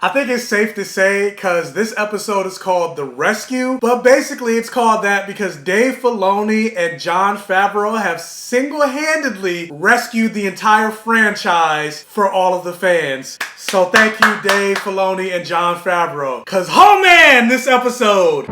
I think it's safe to say, because this episode is called The Rescue, but basically it's called that because Dave Filoni and Jon Favreau have single-handedly rescued the entire franchise for all of the fans. So thank you, Dave Filoni and Jon Favreau. Because, oh man, this episode!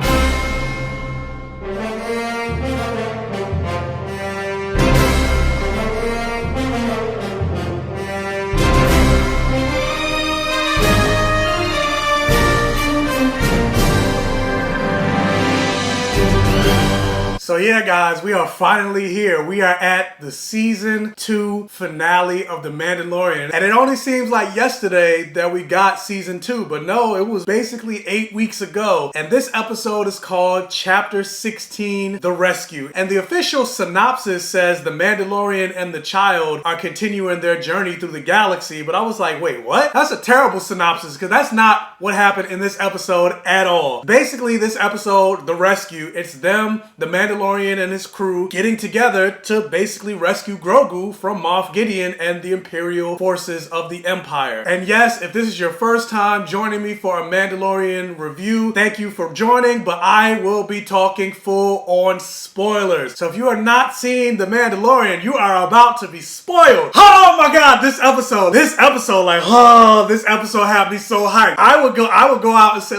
So yeah, guys, we are finally here. We are at the season 2 finale of The Mandalorian. And it only seems like yesterday that we got season 2, but no, it was basically 8 weeks ago. And this episode is called Chapter 16, The Rescue. And the official synopsis says the Mandalorian and the child are continuing their journey through the galaxy. But I was like, wait, what? That's a terrible synopsis, because that's not what happened in this episode at all. Basically, this episode, The Rescue, it's them, the Mandalorian and his crew getting together to basically rescue Grogu from Moff Gideon and the Imperial forces of the Empire. And yes, if this is your first time joining me for a Mandalorian review, thank you for joining, but I will be talking full on spoilers. So if you are not seeing The Mandalorian, you are about to be spoiled. Oh my god, this episode had me so hyped. I would go out and say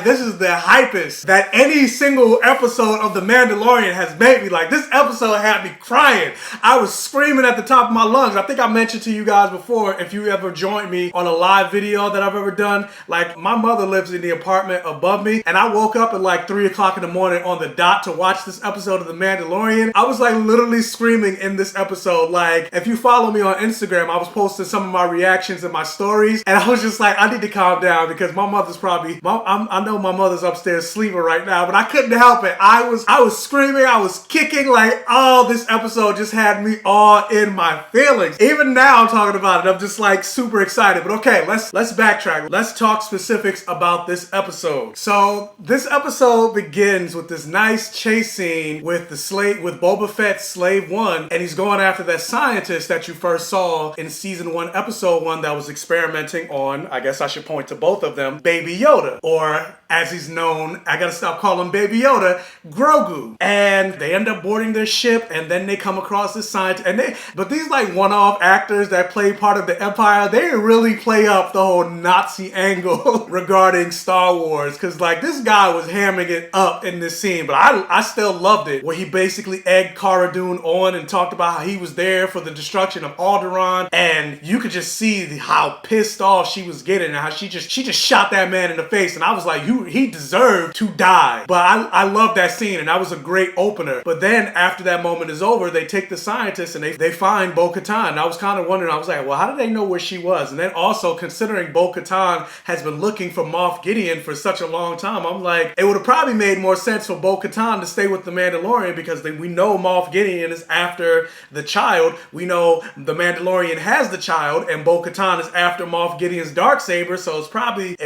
this is the hypest that any single episode of The Mandalorian has made me. Like, this episode had me crying. I was screaming at the top of my lungs. I think I mentioned to you guys before, if you ever joined me on a live video that I've ever done, like, my mother lives in the apartment above me, and I woke up at like 3 o'clock in the morning on the dot to watch this episode of The Mandalorian. I was like literally screaming in this episode. Like, if you follow me on Instagram, I was posting some of my reactions in my stories, and I was just like, I need to calm down because my mother's probably, I know my mother's upstairs sleeping right now, but I couldn't help it. I was screaming, I was kicking, like, oh, this episode just had me all in my feelings. Even now I'm talking about it, I'm just like super excited. But okay, let's backtrack. Let's talk specifics about this episode. So this episode begins with this nice chase scene with Boba Fett's Slave 1, and he's going after that scientist that you first saw in season 1, episode 1, that was experimenting on, I guess I should point to both of them, Baby Yoda, or as he's known, I gotta stop calling Baby Yoda, Grogu. And they end up boarding their ship, and then they come across this scientist, but these like one-off actors that play part of the Empire, they really play up the whole Nazi angle regarding Star Wars, because like this guy was hamming it up in this scene, but I still loved it, where he basically egged Cara Dune on and talked about how he was there for the destruction of Alderaan, and you could just see how pissed off she was getting, and how she just shot that man in the face, and I was like, he deserved to die. But I love that scene, and that was a great opener. But then after that moment is over, they take the scientist and they find Bo-Katan. And I was kind of wondering, I was like, well, how did they know where she was? And then also, considering Bo-Katan has been looking for Moff Gideon for such a long time, I'm like, it would have probably made more sense for Bo-Katan to stay with the Mandalorian, because we know Moff Gideon is after the child. We know the Mandalorian has the child, and Bo-Katan is after Moff Gideon's Darksaber, so it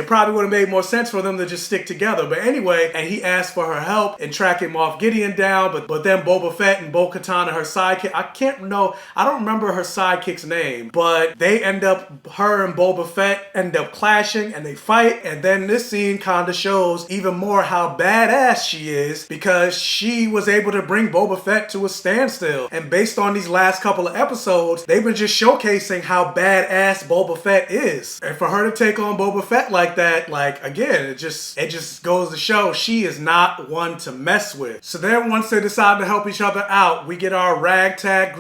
probably would have made more sense for them to just stick together. But anyway, and he asked for her help in tracking Moff Gideon down, but then Boba Fett and Bo-Katan and her sidekick, I don't remember her sidekick's name, but her and Boba Fett end up clashing, and they fight, and then this scene kind of shows even more how badass she is, because she was able to bring Boba Fett to a standstill. And based on these last couple of episodes, they've been just showcasing how badass Boba Fett is. And for her to take on Boba Fett like that, like, again, it just goes to show she is not one to mess with. So then once they decide to help each other out, we get our ragtag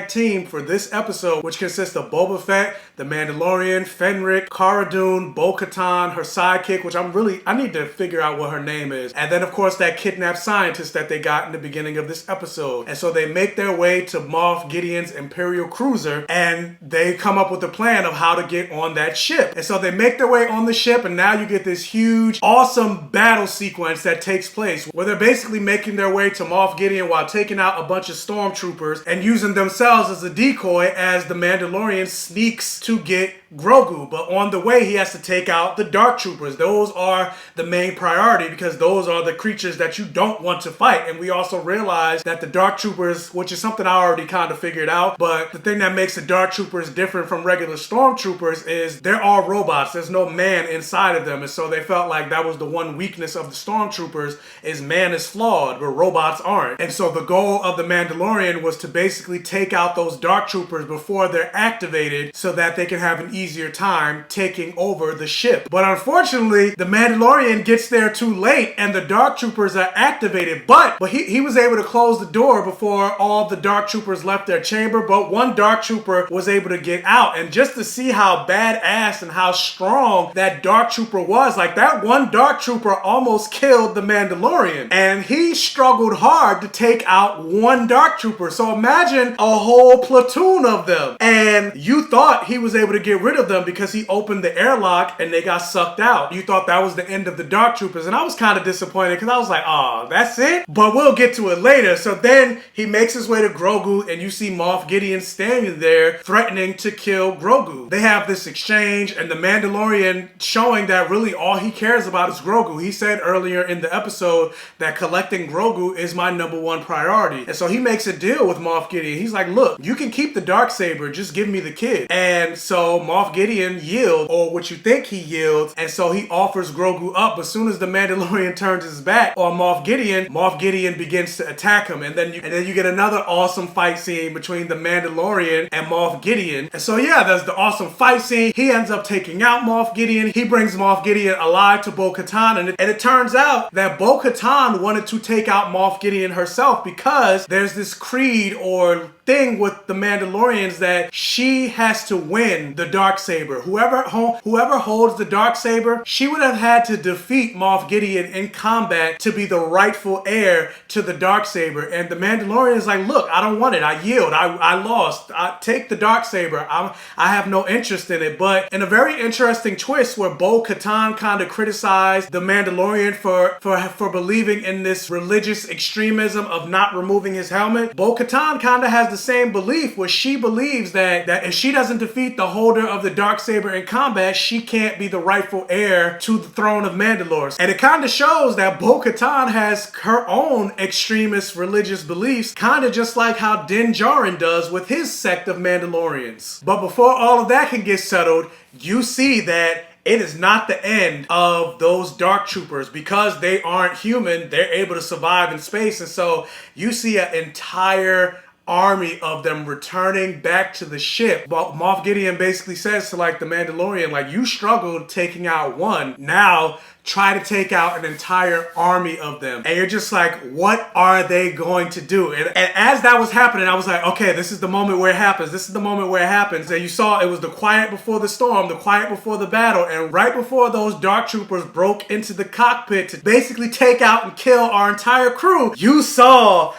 team for this episode, which consists of Boba Fett, the Mandalorian, Fenric, Cara Dune, Bo-Katan, her sidekick, which I need to figure out what her name is, and then of course that kidnapped scientist that they got in the beginning of this episode. And so they make their way to Moff Gideon's Imperial cruiser, and they come up with a plan of how to get on that ship. And so they make their way on the ship, and now you get this huge, awesome battle sequence that takes place, where they're basically making their way to Moff Gideon while taking out a bunch of stormtroopers and using themselves as a decoy as the Mandalorian sneaks to get Grogu, but on the way he has to take out the Dark Troopers. Those are the main priority because those are the creatures that you don't want to fight. And we also realize that the Dark Troopers, which is something I already kind of figured out, but the thing that makes the Dark Troopers different from regular Stormtroopers is they're all robots. There's no man inside of them. And so they felt like that was the one weakness of the Stormtroopers is man is flawed, but robots aren't. And so the goal of the Mandalorian was to basically take out those Dark Troopers before they're activated so that they can have an easier time taking over the ship. But unfortunately, the Mandalorian gets there too late and the Dark Troopers are activated. But he was able to close the door before all the Dark Troopers left their chamber. But one Dark Trooper was able to get out. And just to see how badass and how strong that Dark Trooper was, like that one Dark Trooper almost killed the Mandalorian. And he struggled hard to take out one Dark Trooper. So imagine a whole platoon of them. And you thought he was able to get rid of them because he opened the airlock and they got sucked out. You thought that was the end of the Dark Troopers. And I was kind of disappointed because I was like, oh, that's it? But we'll get to it later. So then he makes his way to Grogu and you see Moff Gideon standing there threatening to kill Grogu. They have this exchange and the Mandalorian showing that really all he cares about is Grogu. He said earlier in the episode that collecting Grogu is my #1 priority. And so he makes a deal with Moff Gideon. He's like, look, you can keep the Darksaber, just give me the kid. And so Moff Gideon yields, or what you think he yields, and so he offers Grogu up. As soon as the Mandalorian turns his back on Moff Gideon begins to attack him. And then you get another awesome fight scene between the Mandalorian and Moff Gideon. And so yeah, there's the awesome fight scene. He ends up taking out Moff Gideon. He brings Moff Gideon alive to Bo-Katan. And it turns out that Bo-Katan wanted to take out Moff Gideon herself because there's this creed or thing with the Mandalorians that she has to win the Darksaber. Whoever holds the Darksaber, she would have had to defeat Moff Gideon in combat to be the rightful heir to the Darksaber. And the Mandalorian is like, look, I don't want it. I yield. I lost. I take the Darksaber. I have no interest in it. But in a very interesting twist where Bo-Katan kind of criticized the Mandalorian for believing in this religious extremism of not removing his helmet, Bo-Katan kind of has the same belief where she believes that if she doesn't defeat the holder of the Darksaber in combat, she can't be the rightful heir to the throne of Mandalore. And it kind of shows that Bo-Katan has her own extremist religious beliefs, kind of just like how Din Djarin does with his sect of Mandalorians. But before all of that can get settled, you see that it is not the end of those Dark Troopers. Because they aren't human, they're able to survive in space. And so you see an entire army of them returning back to the ship. But Moff Gideon basically says to like the Mandalorian, like, you struggled taking out one, now try to take out an entire army of them. And you're just like, what are they going to do? And as that was happening, I was like, okay, this is the moment where it happens. This is the moment where it happens. And you saw it was the quiet before the storm, the quiet before the battle. And right before those Dark Troopers broke into the cockpit to basically take out and kill our entire crew, you saw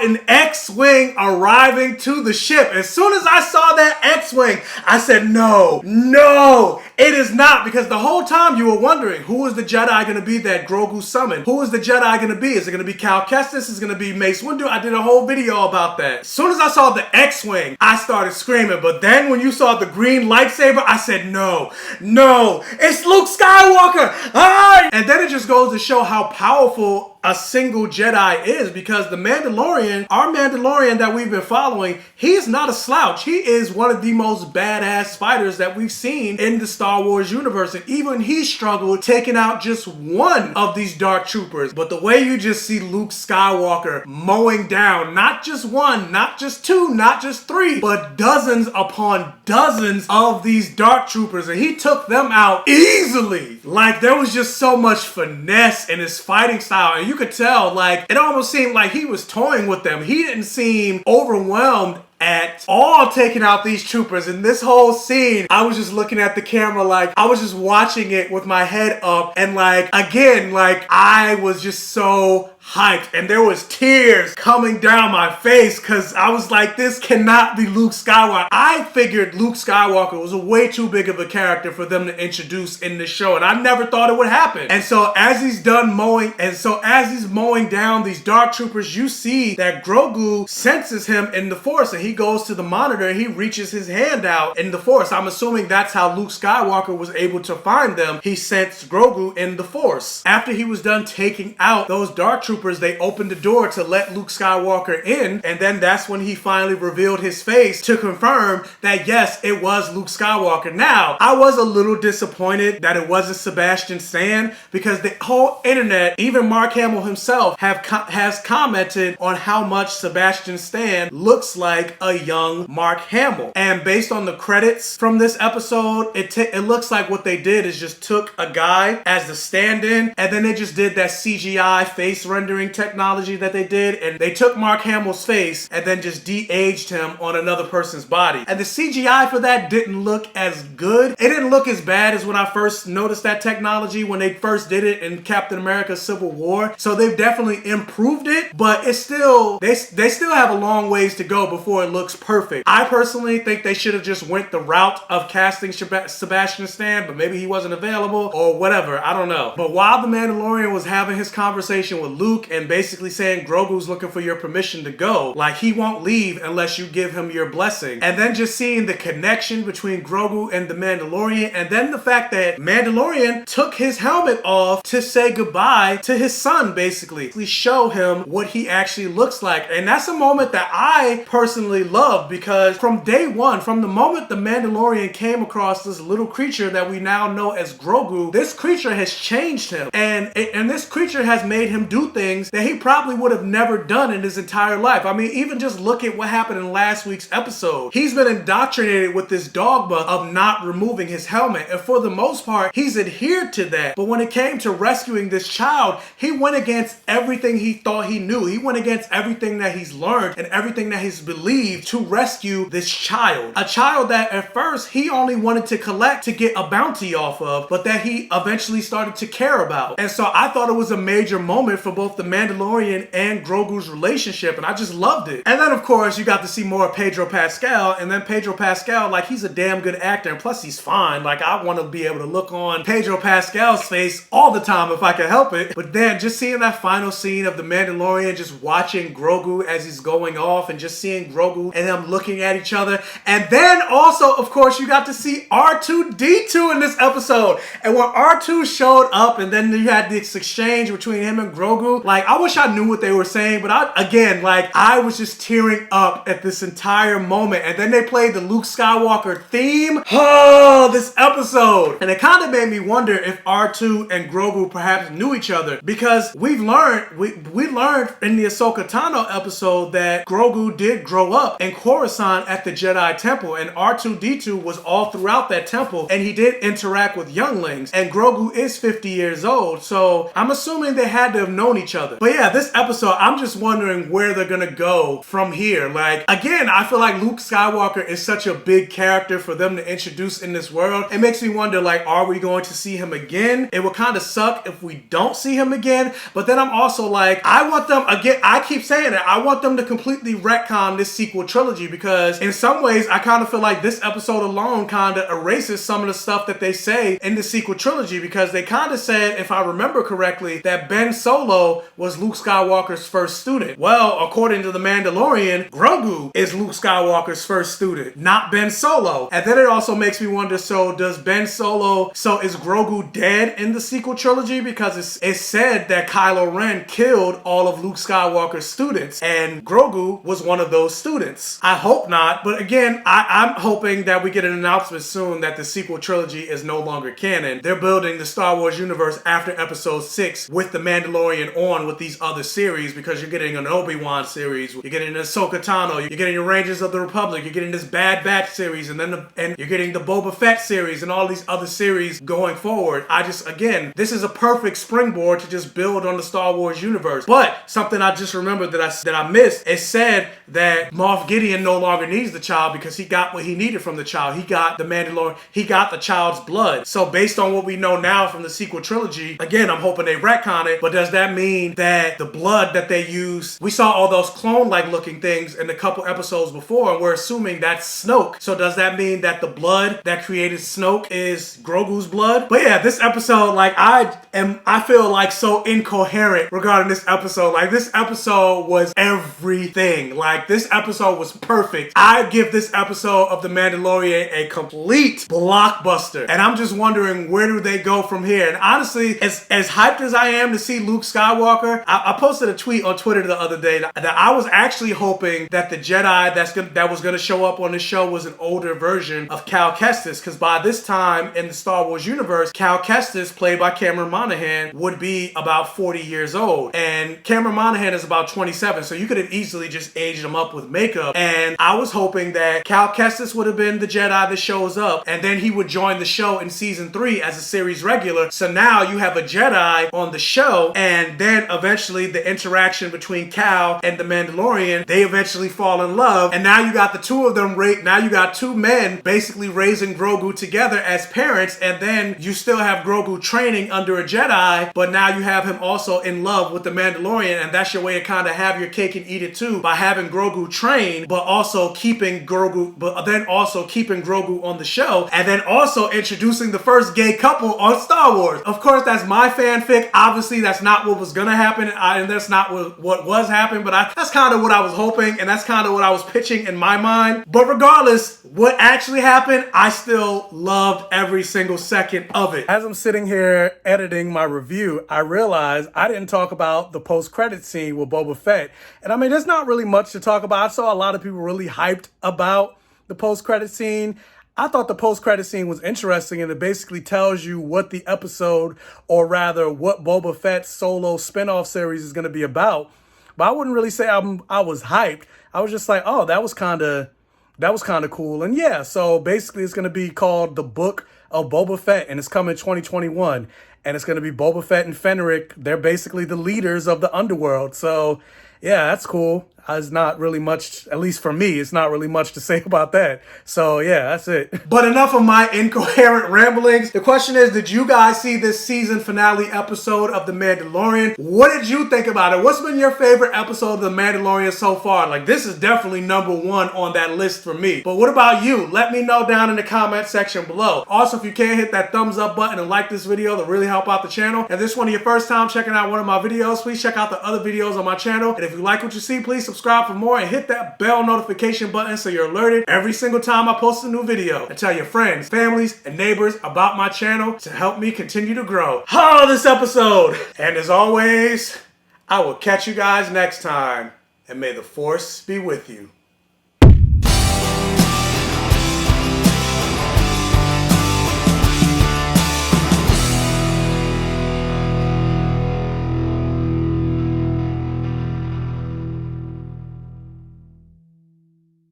an X-Wing arriving to the ship. As soon as I saw that X-Wing, I said, no, it is not. Because the whole time you were wondering, who is the Jedi going to be that Grogu summoned? Who is the Jedi going to be? Is it going to be Cal Kestis? Is it going to be Mace Windu? I did a whole video about that. As soon as I saw the X-Wing, I started screaming. But then when you saw the green lightsaber, I said, no, it's Luke Skywalker. Ah! And then it just goes to show how powerful a single Jedi is, because the Mandalorian, our Mandalorian that we've been following, he is not a slouch. He is one of the most badass fighters that we've seen in the Star Wars universe. And even he struggled taking out just one of these Dark Troopers. But the way you just see Luke Skywalker mowing down, not just one, not just two, not just three, but dozens upon dozens of these Dark Troopers. And he took them out easily. Like, there was just so much finesse in his fighting style. And you could tell, like, it almost seemed like he was toying with them. He didn't seem overwhelmed at all taking out these troopers. In this whole scene, I was just looking at the camera, like, I was just watching it with my head up, and like, again, like, I was just so hyped, and there was tears coming down my face because I was like, this cannot be Luke Skywalker. I figured Luke Skywalker was a way too big of a character for them to introduce in the show, and I never thought it would happen. And so as he's mowing down these Dark Troopers, you see that Grogu senses him in the Force, and he goes to the monitor and he reaches his hand out in the Force. I'm assuming that's how Luke Skywalker was able to find them. He sensed Grogu in the Force. After he was done taking out those Dark Troopers, they opened the door to let Luke Skywalker in, and then that's when he finally revealed his face to confirm that yes, it was Luke Skywalker. Now, I was a little disappointed that it wasn't Sebastian Stan, because the whole internet, even Mark Hamill himself, has commented on how much Sebastian Stan looks like a young Mark Hamill. And based on the credits from this episode, it looks like what they did is just took a guy as the stand-in, and then they just did that CGI face rendering technology that they did, and they took Mark Hamill's face and then just de-aged him on another person's body. And the CGI for that didn't look as good. It didn't look as bad as when I first noticed that technology when they first did it in Captain America Civil War. So they've definitely improved it, but it's still, they still have a long ways to go before it looks perfect. I personally think they should have just went the route of casting Sebastian Stan, but maybe he wasn't available or whatever. I don't know. But while the Mandalorian was having his conversation with Luke and basically saying Grogu's looking for your permission to go, like he won't leave unless you give him your blessing. And then just seeing the connection between Grogu and the Mandalorian, and then the fact that Mandalorian took his helmet off to say goodbye to his son, basically show him what he actually looks like. And that's a moment that I personally love, because from day one, from the moment the Mandalorian came across this little creature that we now know as Grogu, this creature has changed him, and this creature has made him do things that he probably would have never done in his entire life. I mean, even just look at what happened in last week's episode. He's been indoctrinated with this dogma of not removing his helmet, and for the most part, he's adhered to that. But when it came to rescuing this child, he went against everything he thought he knew. He went against everything that he's learned and everything that he's believed to rescue this child. A child that at first he only wanted to collect to get a bounty off of, but that he eventually started to care about. And so I thought it was a major moment for both the Mandalorian and Grogu's relationship, and I just loved it. And then of course you got to see more of Pedro Pascal, and then Pedro Pascal, like, he's a damn good actor, and plus he's fine. Like, I want to be able to look on Pedro Pascal's face all the time if I can help it. But then just seeing that final scene of the Mandalorian just watching Grogu as he's going off, and just seeing Grogu and them looking at each other. And then also, of course, you got to see R2-D2 in this episode. And when R2 showed up and then you had this exchange between him and Grogu, like, I wish I knew what they were saying, but I was just tearing up at this entire moment. And then they played the Luke Skywalker theme. Oh, this episode. And it kind of made me wonder if R2 and Grogu perhaps knew each other, because we learned in the Ahsoka Tano episode that Grogu did grow up in Coruscant at the Jedi Temple, and R2-D2 was all throughout that temple, and he did interact with younglings, and Grogu is 50 years old, so I'm assuming they had to have known each other. But yeah, this episode, I'm just wondering where they're gonna go from here. Like, again, I feel like Luke Skywalker is such a big character for them to introduce in this world. It makes me wonder, like, are we going to see him again? It would kind of suck if we don't see him again, but then I'm also like, I want them, again, I keep saying it, I want them to completely retcon this sequel trilogy, because in some ways, I kind of feel like this episode alone kind of erases some of the stuff that they say in the sequel trilogy, because they kind of said, if I remember correctly, that Ben Solo was Luke Skywalker's first student. Well, according to The Mandalorian, Grogu is Luke Skywalker's first student, not Ben Solo. And then it also makes me wonder, so is Grogu dead in the sequel trilogy? Because it's said that Kylo Ren killed all of Luke Skywalker's students, and Grogu was one of those students. I hope not, but again, I'm hoping that we get an announcement soon that the sequel trilogy is no longer canon. They're building the Star Wars universe after episode 6 with The Mandalorian on with these other series, because you're getting an Obi-Wan series, you're getting an Ahsoka Tano, you're getting your Rangers of the Republic, you're getting this Bad Batch series, and then you're getting the Boba Fett series and all these other series going forward. Again, this is a perfect springboard to just build on the Star Wars universe. But something I just remembered that I missed, it said that Moff Gideon no longer needs the child because he got what he needed from the child. He got the Mandalorian, he got the child's blood. So based on what we know now from the sequel trilogy, again, I'm hoping they retcon it, but does that mean that the blood that they use, we saw all those clone-like looking things in a couple episodes before, and we're assuming that's Snoke. So does that mean that the blood that created Snoke is Grogu's blood? But yeah, this episode, like, I feel like so incoherent regarding this episode. Like, this episode was everything. Like, this episode episode was perfect. I give this episode of The Mandalorian a complete blockbuster. And I'm just wondering, where do they go from here? And honestly, as hyped as I am to see Luke Skywalker, I posted a tweet on Twitter the other day that I was actually hoping that the Jedi that was going to show up on the show was an older version of Cal Kestis, because by this time in the Star Wars universe, Cal Kestis, played by Cameron Monaghan, would be about 40 years old. And Cameron Monaghan is about 27, so you could have easily just aged him up with makeup. And I was hoping that Cal Kestis would have been the Jedi that shows up, and then he would join the show in season 3 as a series regular. So now you have a Jedi on the show, and then eventually the interaction between Cal and the Mandalorian, they eventually fall in love, and now you got the two of them, now you got two men basically raising Grogu together as parents, and then you still have Grogu training under a Jedi, but now you have him also in love with the Mandalorian, and that's your way to kind of have your cake and eat it too, by having Grogu train, but also keeping Grogu on the show, and then also introducing the first gay couple on Star Wars. Of course, that's my fanfic. Obviously, that's not what was gonna happen, and that's not what was happening, but that's kind of what I was hoping, and that's kind of what I was pitching in my mind. But regardless, what actually happened, I still loved every single second of it. As I'm sitting here editing my review, I realized I didn't talk about the post-credit scene with Boba Fett. And I mean, there's not really much to talk about. I saw a lot of people really hyped about the post-credit scene. I thought the post-credit scene was interesting, and it basically tells you what the episode, or rather what Boba Fett's solo spinoff series is going to be about. But I wouldn't really say I was hyped. I was just like, oh, that was kind of cool. And yeah, so basically it's going to be called The Book of Boba Fett, and it's coming 2021. And it's going to be Boba Fett and Fenric. They're basically the leaders of the underworld. So yeah, that's cool. There's not really much, at least for me, it's not really much to say about that. So yeah, that's it. But enough of my incoherent ramblings. The question is, did you guys see this season finale episode of The Mandalorian? What did you think about it? What's been your favorite episode of The Mandalorian so far? Like, this is definitely number one on that list for me. But what about you? Let me know down in the comment section below. Also, if you can, hit that thumbs up button and like this video to really help out the channel. If this is one of your first time checking out one of my videos, please check out the other videos on my channel. And if you like what you see, please subscribe for more and hit that bell notification button so you're alerted every single time I post a new video. And tell your friends, families, and neighbors about my channel to help me continue to grow. This episode. And as always, I will catch you guys next time. And may the Force be with you.